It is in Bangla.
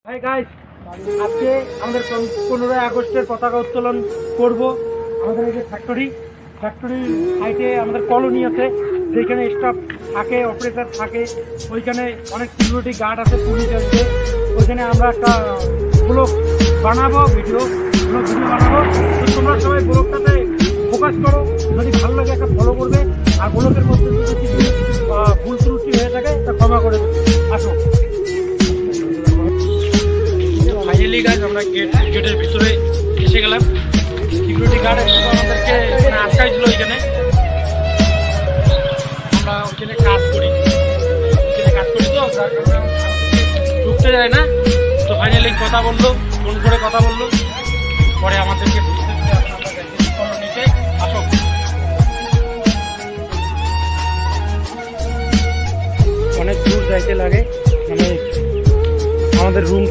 হাই গাইস, আজকে আমাদের 15ই আগস্টের পতাকা উত্তোলন করব। আমাদের এই যে ফ্যাক্টরি সাইটে আমাদের কলোনি আছে, যেখানে স্টাফ থাকে, অপারেটর থাকে, ওইখানে অনেক সিকিউরিটি গার্ড আছে, পুলিশ আছে। ওইখানে আমরা একটা ব্লগ বানাবো, ভিডিও বানাবো। তো তোমরা সবাই ব্লগটাতে ফোকাস করো, যদি ভালো লাগে একটা ফলো করবে, আর ব্লগের মধ্যে যদি কিছু ভুল ত্রুটি হয়ে থাকে তা ক্ষমা করে দেবে। আসো। ফাইনালি গাইজ আমরা গেটের ভিতরে এসে গেলাম। সিকিউরিটি গার্ড আমাদেরকে আটকাই ছিল এখানে। আমরা ওইখানে কাজ করি তো যার কারণে ঢুকতে যায় না। তো ফাইনালি কথা বললো, ফোন করে কথা বললো, পরে আমাদেরকে নিতে আসো। অনেক দূর যাইতে লাগে, মানে আমাদের রুম